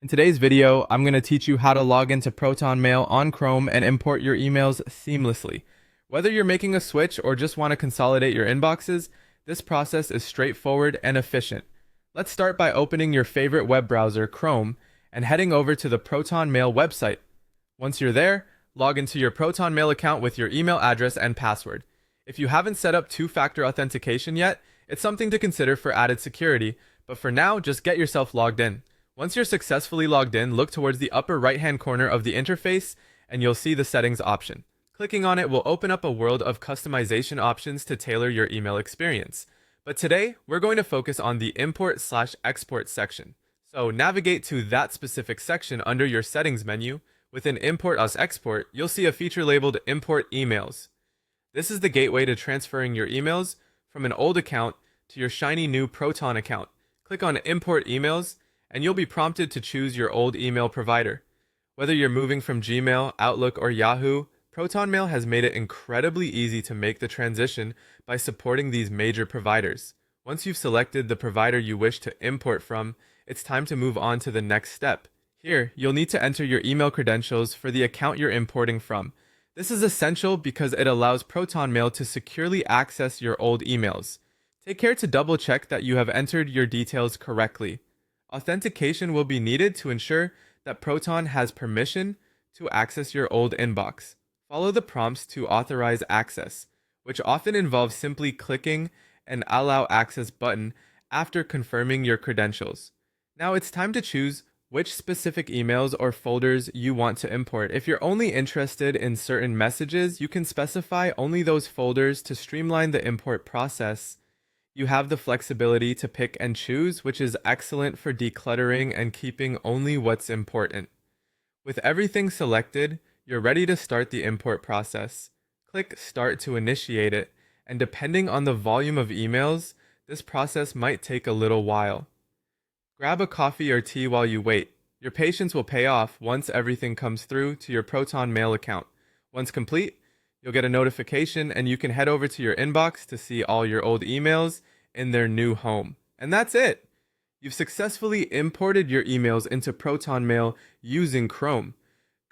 In today's video, I'm going to teach you how to log into Proton Mail on Chrome and import your emails seamlessly. Whether you're making a switch or just want to consolidate your inboxes, this process is straightforward and efficient. Let's start by opening your favorite web browser, Chrome, and heading over to the Proton Mail website. Once you're there, log into your Proton Mail account with your email address and password. If you haven't set up two-factor authentication yet, it's something to consider for added security, but for now, just get yourself logged in. Once you're successfully logged in, look towards the upper right-hand corner of the interface and you'll see the settings option. Clicking on it will open up a world of customization options to tailor your email experience. But today, we're going to focus on the import/export section. So navigate to that specific section under your settings menu. Within Import as Export, you'll see a feature labeled Import Emails. This is the gateway to transferring your emails from an old account to your shiny new Proton account. Click on Import Emails and you'll be prompted to choose your old email provider. Whether you're moving from Gmail, Outlook, or Yahoo, Proton Mail has made it incredibly easy to make the transition by supporting these major providers. Once you've selected the provider you wish to import from, it's time to move on to the next step. Here, you'll need to enter your email credentials for the account you're importing from. This is essential because it allows Proton Mail to securely access your old emails. Take care to double check that you have entered your details correctly. Authentication will be needed to ensure that Proton has permission to access your old inbox. Follow the prompts to authorize access, which often involves simply clicking an Allow Access button after confirming your credentials. Now it's time to choose which specific emails or folders you want to import. If you're only interested in certain messages, you can specify only those folders to streamline the import process. You have the flexibility to pick and choose, which is excellent for decluttering and keeping only what's important. With everything selected, you're ready to start the import process. Click Start to initiate it, and depending on the volume of emails, this process might take a little while. Grab a coffee or tea while you wait. Your patience will pay off once everything comes through to your Proton Mail account. Once complete, you'll get a notification and you can head over to your inbox to see all your old emails in their new home. And that's it! You've successfully imported your emails into Proton Mail using Chrome.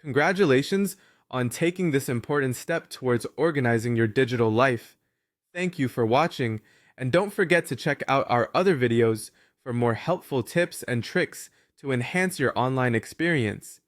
Congratulations on taking this important step towards organizing your digital life. Thank you for watching, and don't forget to check out our other videos for more helpful tips and tricks to enhance your online experience.